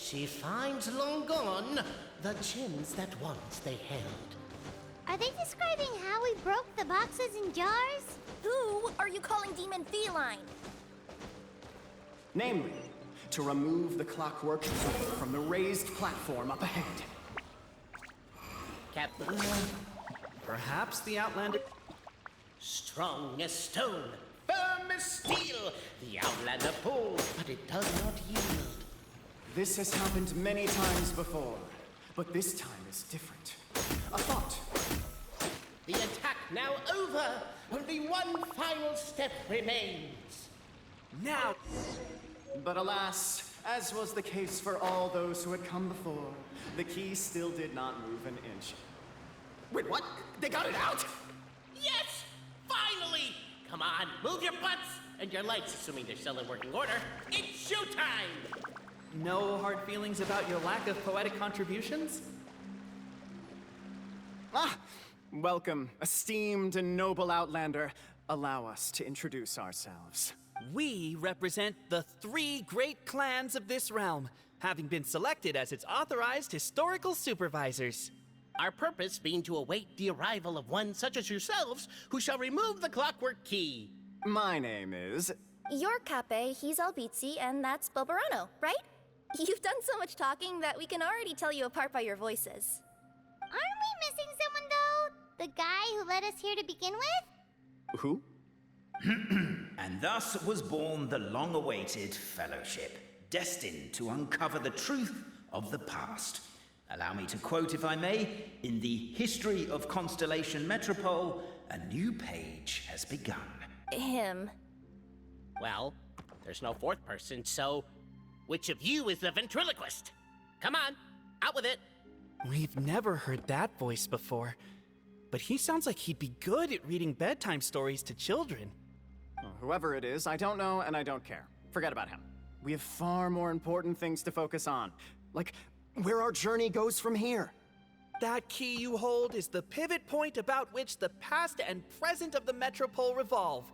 She finds long gone the gems that once they held. Are they describing how we broke the boxes and jars? Who are you calling Demon Feline? Namely, to remove the clockwork key from the raised platform up ahead. Captain, Perhaps the Outlander... strong as stone, firm as steel, the Outlander pulls, but it does not yield. This has happened many times before, but this time is different. A thought. The attack now over. Only one final step remains. Now! But alas, as was the case for all those who had come before, the key still did not move an inch. Wait, what? They got it out? Yes! Finally! Come on, move your butts and your legs, assuming they're still in working order. It's showtime! No hard feelings about your lack of poetic contributions? Ah! Welcome, esteemed and noble Outlander. Allow us to introduce ourselves. We represent the 3 great clans of this realm, having been selected as its authorized historical supervisors. Our purpose being to await the arrival of one such as yourselves who shall remove the clockwork key. My name is... You're Cape, he's Albizzi, and that's Bobarano, right? You've done so much talking that we can already tell you apart by your voices. Aren't we missing someone, though? The guy who led us here to begin with? Who? And thus was born the long-awaited Fellowship, destined to uncover the truth of the past. Allow me to quote, if I may, in the history of Constellation Metropole, a new page has begun. Him. Well, there's no fourth person, so which of you is the ventriloquist? Come on, out with it. We've never heard that voice before, but he sounds like he'd be good at reading bedtime stories to children. Well, whoever it is, I don't know and I don't care. Forget about him. We have far more important things to focus on. Like, where our journey goes from here. That key you hold is the pivot point about which the past and present of the Metropole revolve.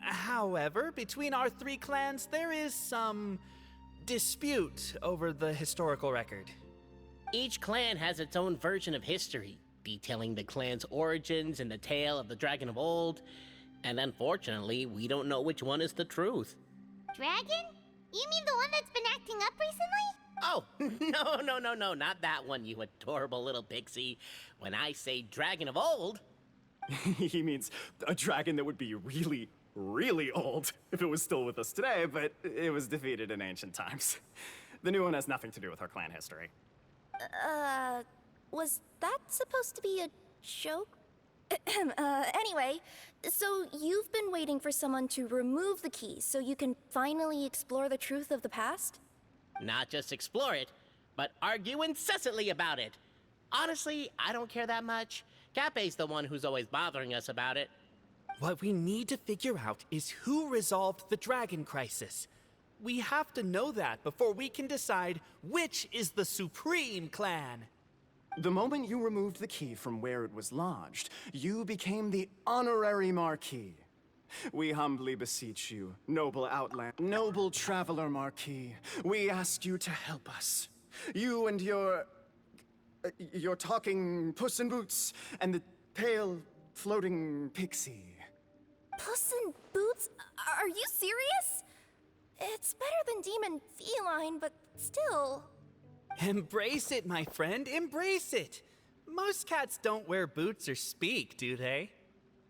However, between our 3 clans, there is some dispute over the historical record. Each clan has its own version of history, detailing the clan's origins and the tale of the dragon of old. And unfortunately, we don't know which one is the truth. Dragon? You mean the one that's been acting up recently? Oh, no, not that one, you adorable little pixie. When I say dragon of old... He means a dragon that would be really, really old if it was still with us today, but it was defeated in ancient times. The new one has nothing to do with our clan history. Was that supposed to be a joke? Anyway, so you've been waiting for someone to remove the key so you can finally explore the truth of the past? Not just explore it, but argue incessantly about it. Honestly, I don't care that much. Cape's the one who's always bothering us about it. What we need to figure out is who resolved the dragon crisis. We have to know that before we can decide which is the supreme clan. The moment you removed the key from where it was lodged, you became the honorary Marquis. We humbly beseech you, noble noble traveler Marquis, we ask you to help us. You and your talking Puss in Boots and the pale floating pixie. Puss in Boots? Are you serious? It's better than Demon Feline, but still... Embrace it, my friend, embrace it. Most cats don't wear boots or speak, do they?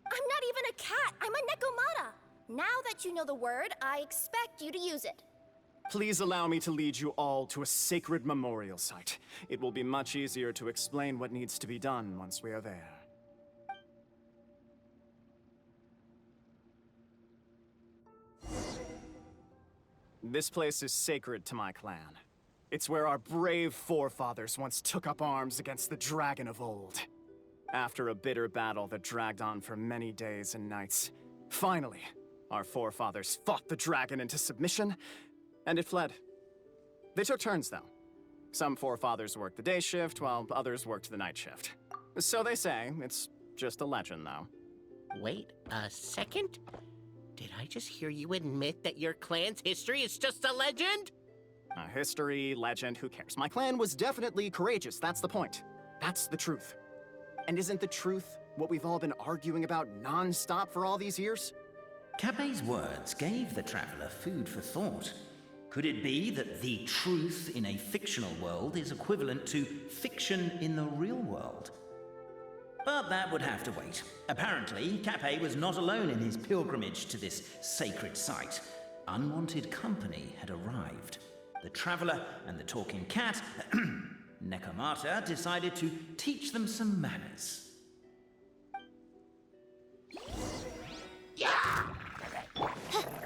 I'm not even a cat, I'm a Nekomata. Now that you know the word, I expect you to use it. Please allow me to lead you all to a sacred memorial site. It will be much easier to explain what needs to be done once we are there. This place is sacred to my clan. It's where our brave forefathers once took up arms against the dragon of old. After a bitter battle that dragged on for many days and nights, finally, our forefathers fought the dragon into submission, and it fled. They took turns, though. Some forefathers worked the day shift, while others worked the night shift. So they say. It's just a legend, though. Wait a second? Did I just hear you admit that your clan's history is just a legend? History, legend, who cares? My clan was definitely courageous, that's the point. That's the truth. And isn't the truth what we've all been arguing about non-stop for all these years? Capet's words gave the traveler food for thought. Could it be that the truth in a fictional world is equivalent to fiction in the real world? But that would have to wait. Apparently, Capet was not alone in his pilgrimage to this sacred site. Unwanted company had arrived. The traveler and the talking cat, Nekomata, decided to teach them some manners.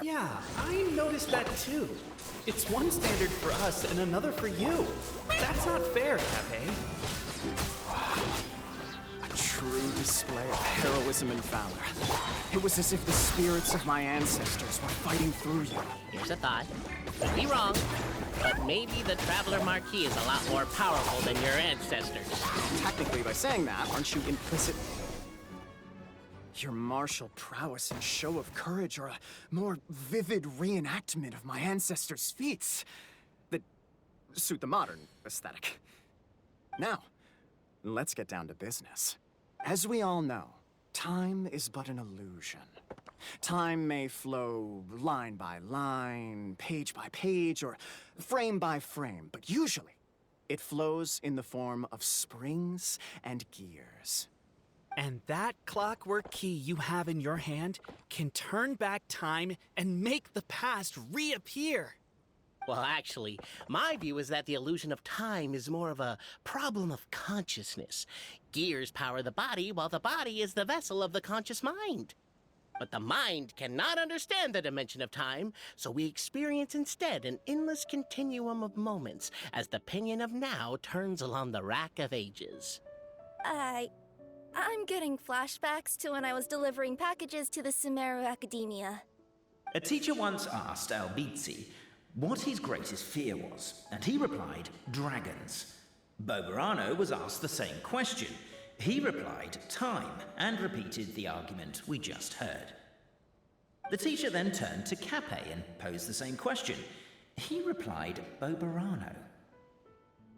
Yeah, I noticed that too. It's one standard for us and another for you. That's not fair, Capet. A true display of heroism and valor. It was as if the spirits of my ancestors were fighting through you. Here's a thought. Could be wrong, but maybe the Traveler Marquis is a lot more powerful than your ancestors. Technically, by saying that, aren't you implicit? Your martial prowess and show of courage are a more vivid reenactment of my ancestors' feats that suit the modern aesthetic. Now, let's get down to business. As we all know, time is but an illusion. Time may flow line by line, page by page, or frame by frame, but usually it flows in the form of springs and gears. And that clockwork key you have in your hand can turn back time and make the past reappear. Well, actually, my view is that the illusion of time is more of a problem of consciousness. Gears power the body, while the body is the vessel of the conscious mind. But the mind cannot understand the dimension of time, so we experience instead an endless continuum of moments as the pinion of now turns along the rack of ages. I'm getting flashbacks to when I was delivering packages to the Sumeru Academia. A teacher once asked Albizzi what his greatest fear was, and he replied, dragons. Boberano was asked the same question. He replied, time, and repeated the argument we just heard. The teacher then turned to Capet and posed the same question. He replied, Boberano.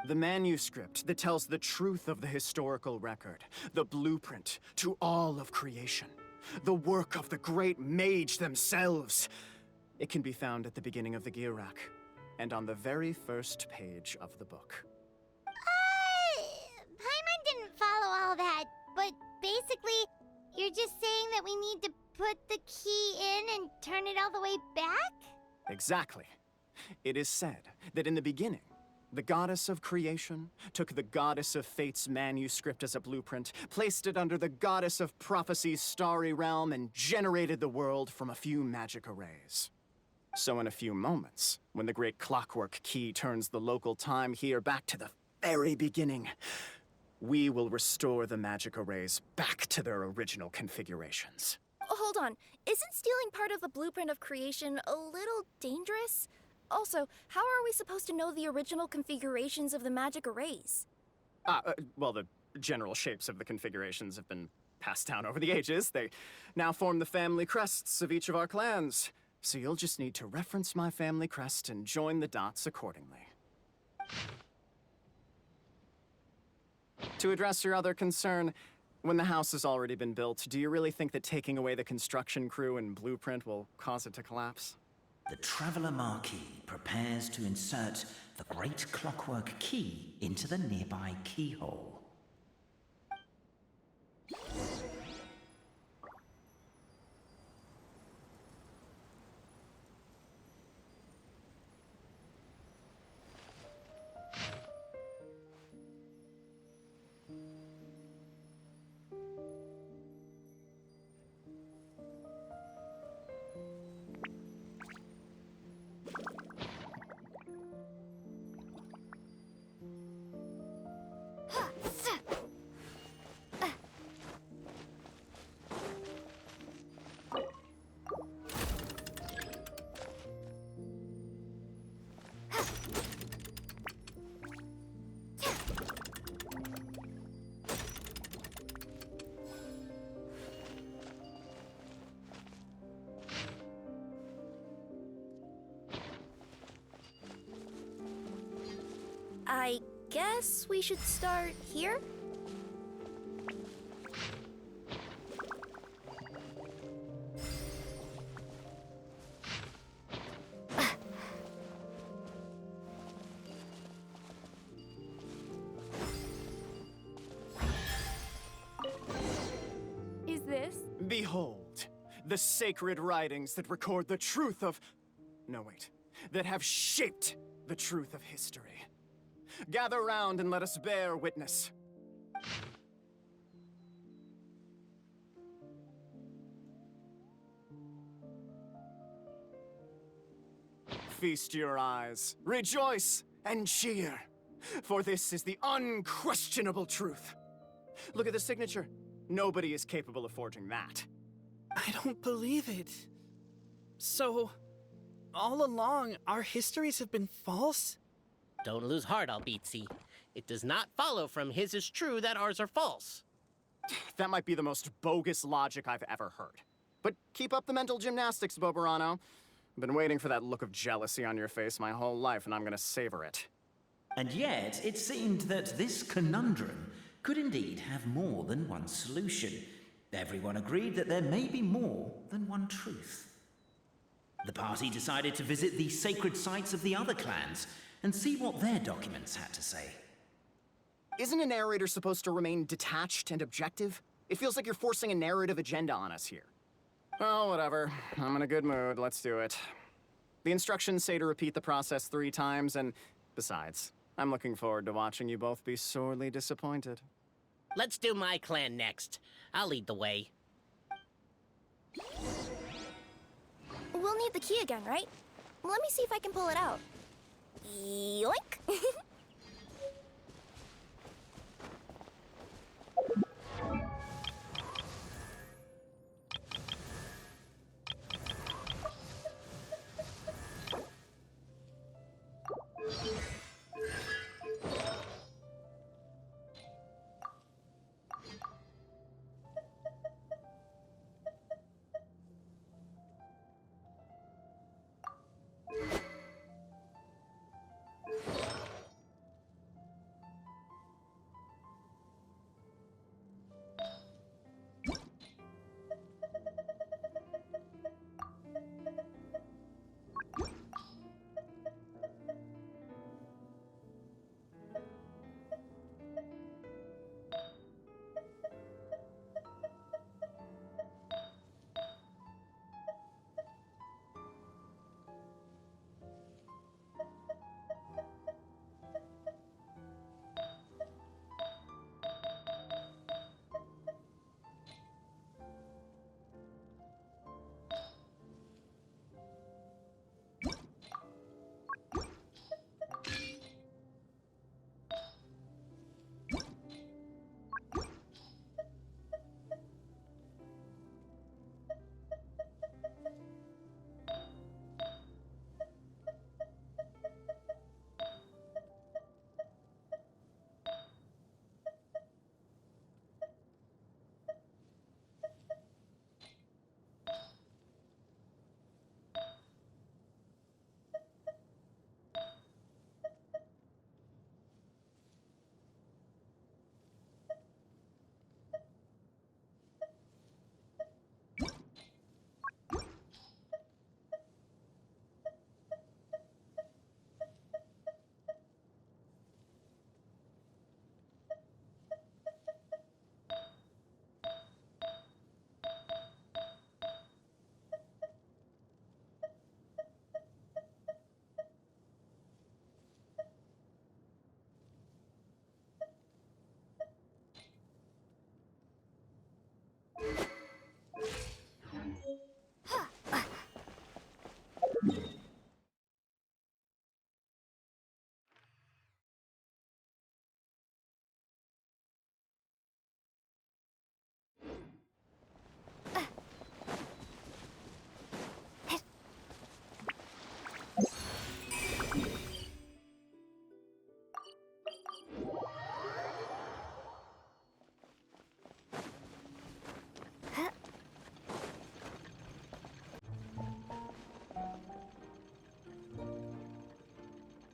The manuscript that tells the truth of the historical record, the blueprint to all of creation, the work of the great mage themselves. It can be found at the beginning of the gear rack, and on the very first page of the book. Paimon didn't follow all that, but basically, you're just saying that we need to put the key in and turn it all the way back? Exactly. It is said that in the beginning, the goddess of creation took the goddess of fate's manuscript as a blueprint, placed it under the goddess of prophecy's starry realm, and generated the world from a few magic arrays. So in a few moments, when the great clockwork key turns the local time here back to the very beginning, we will restore the magic arrays back to their original configurations. Hold on, isn't stealing part of the blueprint of creation a little dangerous? Also, how are we supposed to know the original configurations of the magic arrays? Well, the general shapes of the configurations have been passed down over the ages. They now form the family crests of each of our clans. So you'll just need to reference my family crest and join the dots accordingly. To address your other concern, when the house has already been built, do you really think that taking away the construction crew and blueprint will cause it to collapse? The Traveler Marquis prepares to insert the great clockwork key into the nearby keyhole. I guess we should start here? Is this? Behold, the sacred writings that record the truth of... No, wait. That have shaped the truth of history. Gather round and let us bear witness. Feast your eyes, rejoice, and cheer, for this is the unquestionable truth. Look at the signature. Nobody is capable of forging that. I don't believe it. So, all along, our histories have been false? Don't lose heart, Albizzi. It does not follow from his is true that ours are false. That might be the most bogus logic I've ever heard. But keep up the mental gymnastics, Boberano. I've been waiting for that look of jealousy on your face my whole life, and I'm gonna savor it. And yet, it seemed that this conundrum could indeed have more than one solution. Everyone agreed that there may be more than one truth. The party decided to visit the sacred sites of the other clans and see what their documents had to say. Isn't a narrator supposed to remain detached and objective? It feels like you're forcing a narrative agenda on us here. Oh, whatever. I'm in a good mood. Let's do it. The instructions say to repeat the process 3 times, and besides, I'm looking forward to watching you both be sorely disappointed. Let's do my clan next. I'll lead the way. We'll need the key again, right? Let me see if I can pull it out. Yoink!